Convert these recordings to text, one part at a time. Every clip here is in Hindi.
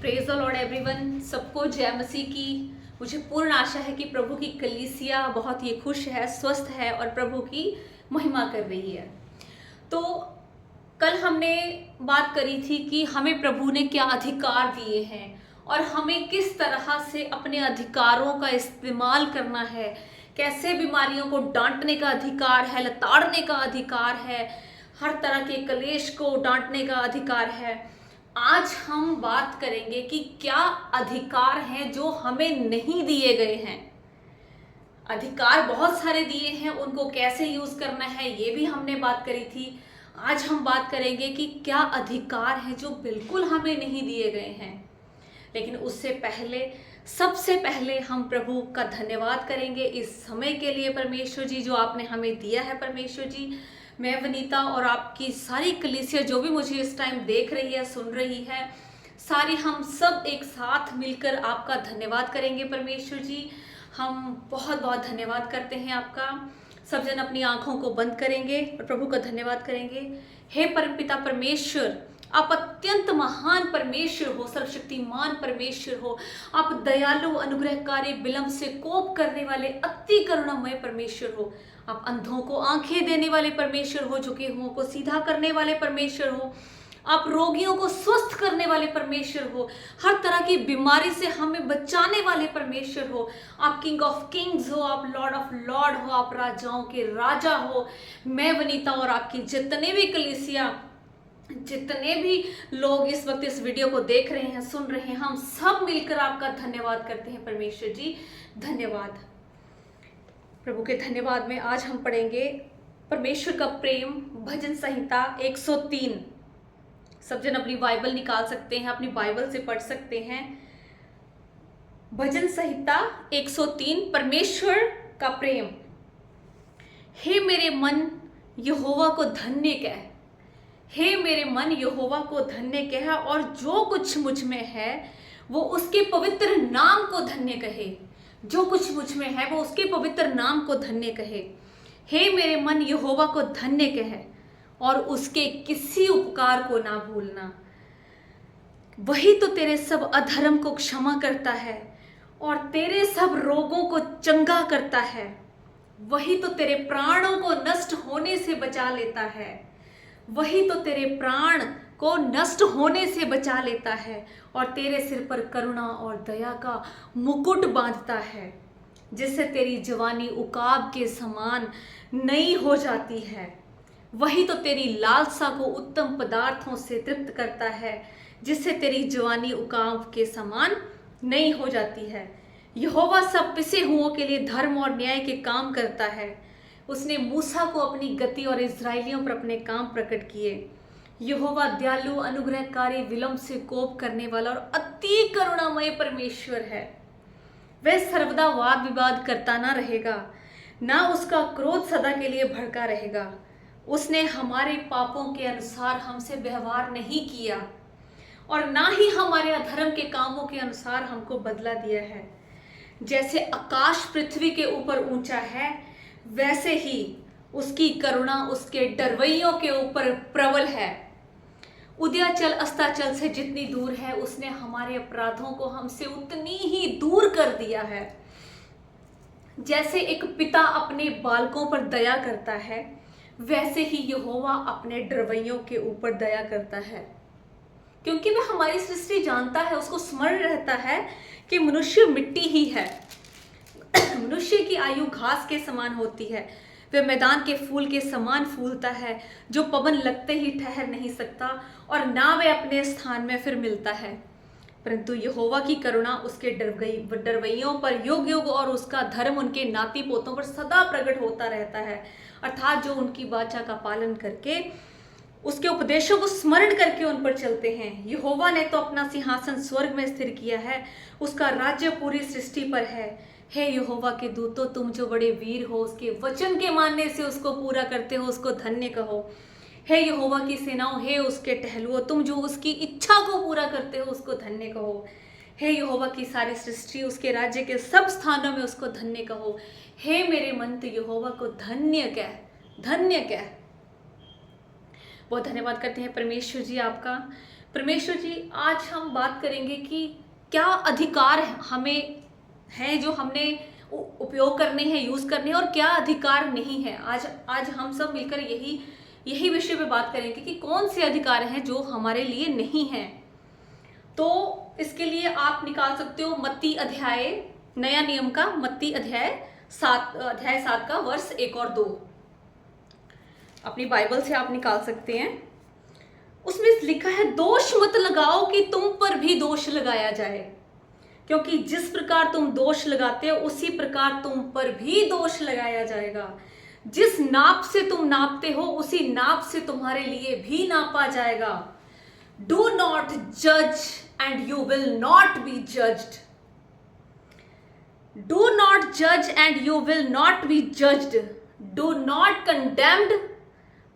Praise the Lord everyone. सबको जय मसीह की। मुझे पूर्ण आशा है कि प्रभु की कलीसिया बहुत ही खुश है, स्वस्थ है और प्रभु की महिमा कर रही है। तो कल हमने बात करी थी कि हमें प्रभु ने क्या अधिकार दिए हैं और हमें किस तरह से अपने अधिकारों का इस्तेमाल करना है। कैसे बीमारियों को डांटने का अधिकार है, लताड़ने का अधिकार है, हर तरह के कलेश को डांटने का अधिकार है। आज हम बात करेंगे कि क्या अधिकार हैं जो हमें नहीं दिए गए हैं। अधिकार बहुत सारे दिए हैं, उनको कैसे यूज करना है ये भी हमने बात करी थी। आज हम बात करेंगे कि क्या अधिकार हैं जो बिल्कुल हमें नहीं दिए गए हैं। लेकिन उससे पहले सबसे पहले हम प्रभु का धन्यवाद करेंगे इस समय के लिए, परमेश्वर जी, जो आपने हमें दिया है। परमेश्वर जी, मैं वनीता और आपकी सारी कलीसिया जो भी मुझे इस टाइम देख रही है, सुन रही है, सारी हम सब एक साथ मिलकर आपका धन्यवाद करेंगे। परमेश्वर जी, हम बहुत बहुत धन्यवाद करते हैं आपका। सब जन अपनी आंखों को बंद करेंगे और प्रभु का धन्यवाद करेंगे। हे परमपिता परमेश्वर, आप अत्यंत महान परमेश्वर हो, सर्वशक्तिमान परमेश्वर हो। आप दयालु, अनुग्रहकारी, विलंब से कोप करने वाले, अति करुणामय परमेश्वर हो। आप अंधों को आंखें देने वाले परमेश्वर हो, झुके हुओं को सीधा करने वाले परमेश्वर हो। आप रोगियों को स्वस्थ करने वाले परमेश्वर हो, हर तरह की बीमारी से हमें बचाने वाले परमेश्वर हो। आप किंग ऑफ किंग्स हो, आप लॉर्ड ऑफ लॉर्ड हो, आप राजाओं के राजा हो। मैं वनीता और आपकी जितने भी कलीसिया, जितने भी लोग इस वक्त इस वीडियो को देख रहे हैं, सुन रहे हैं, हम सब मिलकर आपका धन्यवाद करते हैं। परमेश्वर जी, धन्यवाद। प्रभु के धन्यवाद में आज हम पढ़ेंगे परमेश्वर का प्रेम, भजन संहिता 103। सब जन अपनी बाइबल निकाल सकते हैं, अपनी बाइबल से पढ़ सकते हैं। भजन संहिता 103, परमेश्वर का प्रेम। हे मेरे मन, यहोवा को धन्य कह। हे मेरे मन, यहोवा को धन्य कह और जो कुछ मुझ में है वो उसके पवित्र नाम को धन्य कहे। जो कुछ मुझ में है वो उसके पवित्र नाम को धन्य कहे। हे मेरे मन, यहोवा को धन्य कह और उसके किसी उपकार को ना भूलना। वही तो तेरे सब अधर्म को क्षमा करता है और तेरे सब रोगों को चंगा करता है। वही तो तेरे प्राणों को नष्ट होने से बचा लेता है। वही तो तेरे प्राण को नष्ट होने से बचा लेता है और तेरे सिर पर करुणा और दया का मुकुट बांधता है, जिससे तेरी जवानी उकाब के समान नई हो जाती है। वही तो तेरी लालसा को उत्तम पदार्थों से तृप्त करता है, जिससे तेरी जवानी उकाब के समान नई हो जाती है। यहोवा सब पिसे हुओं के लिए धर्म और न्याय के काम करता है। उसने मूसा को अपनी गति और इस्राएलियों पर अपने काम प्रकट किए। यहोवा दयालु, अनुग्रहकारी, विलंब से कोप करने वाला और अति करुणामय परमेश्वर है। वह सर्वदा वाद विवाद करता ना रहेगा, ना उसका क्रोध सदा के लिए भड़का रहेगा। उसने हमारे पापों के अनुसार हमसे व्यवहार नहीं किया और ना ही हमारे अधर्म के कामों के अनुसार हमको बदला दिया है। जैसे आकाश पृथ्वी के ऊपर ऊंचा है, वैसे ही उसकी करुणा उसके डरवैयों के ऊपर प्रबल है। उदयाचल अस्ताचल से जितनी दूर है, उसने हमारे अपराधों को हमसे उतनी ही दूर कर दिया है। जैसे एक पिता अपने बालकों पर दया करता है, वैसे ही यहोवा अपने डरवैयों के ऊपर दया करता है। क्योंकि वह हमारी सृष्टि जानता है, उसको स्मरण रहता है कि मनुष्य मिट्टी ही है। मनुष्य की आयु घास के समान होती है, वह मैदान के फूल के समान फूलता है, जो पवन लगते ही ठहर नहीं सकता और ना वह अपने स्थान में फिर मिलता है। परंतु यहोवा की करुणा उसके डरवैयों पर युग युग और उसका धर्म उनके नाती पोतों पर सदा प्रकट होता रहता है। अर्थात जो उनकी वाचा का पालन करके, उसके उपदेशों को स्मरण करके उन पर चलते हैं। यहोवा ने तो अपना सिंहासन स्वर्ग में स्थिर किया है, उसका राज्य पूरी सृष्टि पर है। हे यहोवा के दूतों, तुम जो बड़े वीर हो, उसके वचन के मानने से उसको पूरा करते हो, उसको धन्य कहो। हे यहोवा की सेनाओं, हे उसके टहलुओ, तुम जो उसकी इच्छा को पूरा करते हो, उसको धन्य कहो। हे यहोवा की सारी सृष्टि, उसके राज्य के सब स्थानों में उसको धन्य कहो। हे मेरे मन, तो यहोवा को धन्य कह, धन्य कह। बहुत धन्यवाद करते हैं परमेश्वर जी आपका। परमेश्वर जी, आज हम बात करेंगे कि क्या अधिकार हमें है जो हमने उपयोग करने हैं, यूज करने हैं, और क्या अधिकार नहीं है। आज आज हम सब मिलकर यही विषय पे बात करेंगे कि कौन से अधिकार हैं जो हमारे लिए नहीं हैं। तो इसके लिए आप निकाल सकते हो मत्ती अध्याय, नया नियम का मत्ती अध्याय 7 का वर्ष 1 और 2 अपनी बाइबल से आप निकाल सकते हैं। उसमें लिखा है, दोष मत लगाओ कि तुम पर भी दोष लगाया जाए, क्योंकि जिस प्रकार तुम दोष लगाते हो उसी प्रकार तुम पर भी दोष लगाया जाएगा। जिस नाप से तुम नापते हो उसी नाप से तुम्हारे लिए भी नापा जाएगा। डू नॉट जज and you will not be judged. Do not जज and you will not be judged. Do not condemned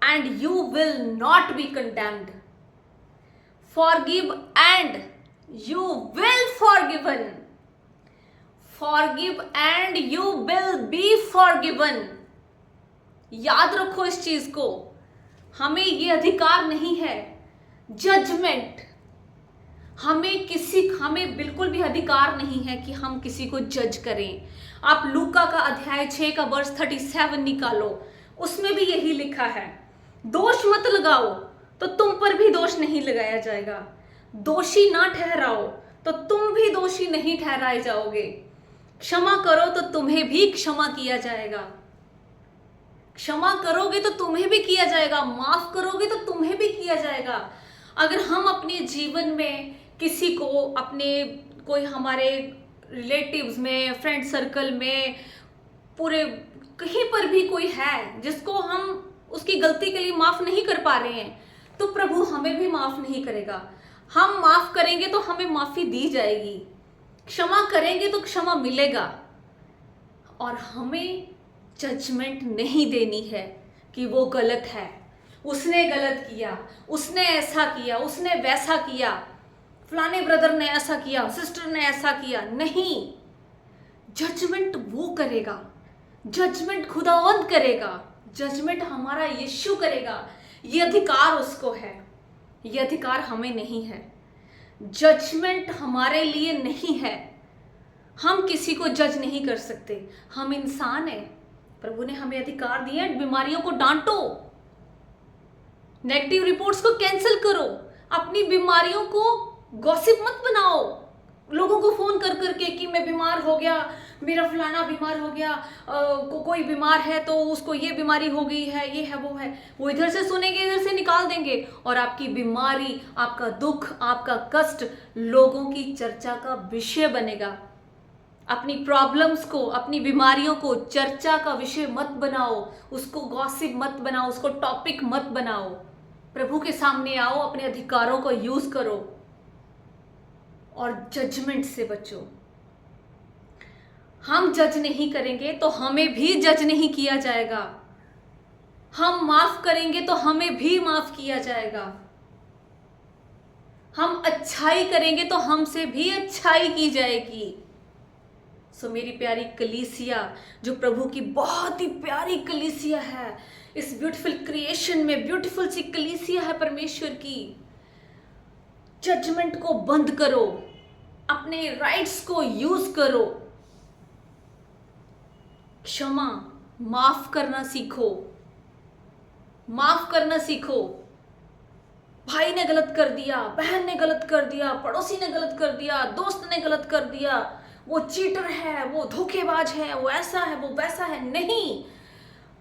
and you will not be condemned. Forgive and you will forgiven. Forgive and you will be forgiven. याद रखो इस चीज को, हमें ये अधिकार नहीं है जजमेंट। हमें बिल्कुल भी अधिकार नहीं है कि हम किसी को जज करें। आप लूका का अध्याय 6 का वर्ष 37 निकालो, उसमें भी यही लिखा है, दोष मत लगाओ तो तुम पर भी दोष नहीं लगाया जाएगा। दोषी ना ठहराओ तो तुम भी दोषी नहीं ठहराए जाओगे। क्षमा करो तो तुम्हें भी क्षमा किया जाएगा। क्षमा करोगे तो तुम्हें भी किया जाएगा, माफ करोगे तो तुम्हें भी किया जाएगा। अगर हम अपने जीवन में किसी को, अपने कोई हमारे रिलेटिव्स में, फ्रेंड सर्कल में, पूरे कहीं पर भी कोई है जिसको हम उसकी गलती के लिए माफ नहीं कर पा रहे हैं, तो प्रभु हमें भी माफ नहीं करेगा। हम माफ करेंगे तो हमें माफी दी जाएगी, क्षमा करेंगे तो क्षमा मिलेगा। और हमें जजमेंट नहीं देनी है कि वो गलत है, उसने गलत किया, उसने ऐसा किया, उसने वैसा किया, फलाने ब्रदर ने ऐसा किया, सिस्टर ने ऐसा किया। नहीं, जजमेंट वो करेगा, जजमेंट खुदावंद करेगा, जजमेंट हमारा यीशु करेगा। ये अधिकार उसको है, ये अधिकार हमें नहीं है। जजमेंट हमारे लिए नहीं है। हम किसी को जज नहीं कर सकते, हम इंसान हैं। प्रभु ने हमें अधिकार दिया, बीमारियों को डांटो, नेगेटिव रिपोर्ट्स को कैंसिल करो, अपनी बीमारियों को गॉसिप मत बनाओ, लोगों को फोन कर करके कि मैं बीमार हो गया, मेरा फलाना बीमार हो गया, कोई बीमार है तो उसको ये बीमारी हो गई है, ये है वो है। वो इधर से सुनेंगे, इधर से निकाल देंगे, और आपकी बीमारी, आपका दुख, आपका कष्ट लोगों की चर्चा का विषय बनेगा। अपनी प्रॉब्लम्स को, अपनी बीमारियों को चर्चा का विषय मत बनाओ, उसको गॉसिप मत बनाओ, उसको टॉपिक मत बनाओ। प्रभु के सामने आओ, अपने अधिकारों को यूज करो और जजमेंट से बचो। हम जज नहीं करेंगे तो हमें भी जज नहीं किया जाएगा। हम माफ करेंगे तो हमें भी माफ किया जाएगा। हम अच्छाई करेंगे तो हमसे भी अच्छाई की जाएगी। सो मेरी प्यारी कलीसिया, जो प्रभु की बहुत ही प्यारी कलीसिया है, इस ब्यूटीफुल क्रिएशन में ब्यूटीफुल सी कलीसिया है परमेश्वर की, जजमेंट को बंद करो, अपने राइट्स को यूज करो, क्षमा, माफ करना सीखो, माफ करना सीखो। भाई ने गलत कर दिया, बहन ने गलत कर दिया, पड़ोसी ने गलत कर दिया, दोस्त ने गलत कर दिया, वो चीटर है, वो धोखेबाज है, वो ऐसा है, वो वैसा है। नहीं,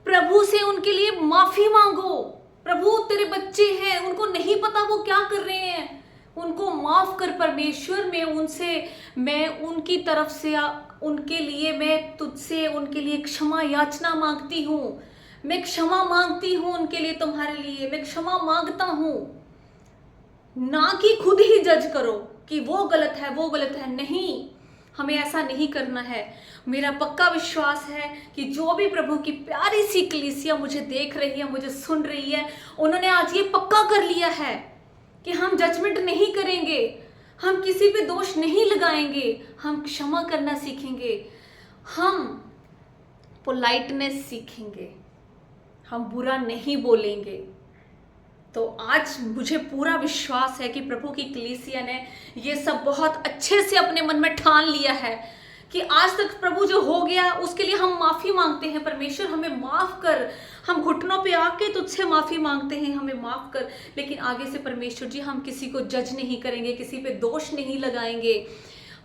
प्रभु से उनके लिए माफी मांगो। प्रभु तेरे बच्चे हैं, उनको नहीं पता वो क्या कर रहे हैं, उनको माफ कर परमेश्वर। मैं उनकी तरफ से, उनके लिए मैं तुझसे उनके लिए क्षमा याचना मांगती हूँ। मैं क्षमा मांगती हूँ उनके लिए, तुम्हारे लिए मैं क्षमा मांगता हूँ। ना कि खुद ही जज करो कि वो गलत है, वो गलत है। नहीं, हमें ऐसा नहीं करना है। मेरा पक्का विश्वास है कि जो भी प्रभु की प्यारी सी कलीसिया मुझे देख रही है, मुझे सुन रही है, उन्होंने आज ये पक्का कर लिया है कि हम जजमेंट नहीं करेंगे, हम किसी पे दोष नहीं लगाएंगे, हम क्षमा करना सीखेंगे, हम पोलाइटनेस सीखेंगे, हम बुरा नहीं बोलेंगे, तो आज मुझे पूरा विश्वास है कि प्रभु की कलीसिया ने ये सब बहुत अच्छे से अपने मन में ठान लिया है कि आज तक प्रभु जो हो गया उसके लिए हम माफ़ी मांगते हैं। परमेश्वर हमें माफ़ कर, हम घुटनों पे आके तुझसे माफ़ी मांगते हैं, हमें माफ़ कर। लेकिन आगे से परमेश्वर जी हम किसी को जज नहीं करेंगे, किसी पे दोष नहीं लगाएंगे।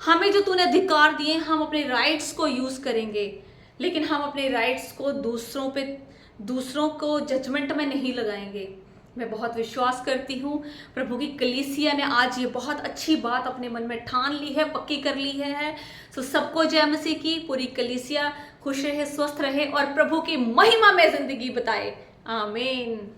हमें जो तूने अधिकार दिए हम अपने राइट्स को यूज़ करेंगे, लेकिन हम अपने राइट्स को दूसरों को जजमेंट में नहीं लगाएंगे। मैं बहुत विश्वास करती हूँ प्रभु की कलीसिया ने आज ये बहुत अच्छी बात अपने मन में ठान ली है, पक्की कर ली है। तो सबको जय मसीह की। पूरी कलीसिया खुश रहे, स्वस्थ रहे और प्रभु की महिमा में जिंदगी बताए। आमीन।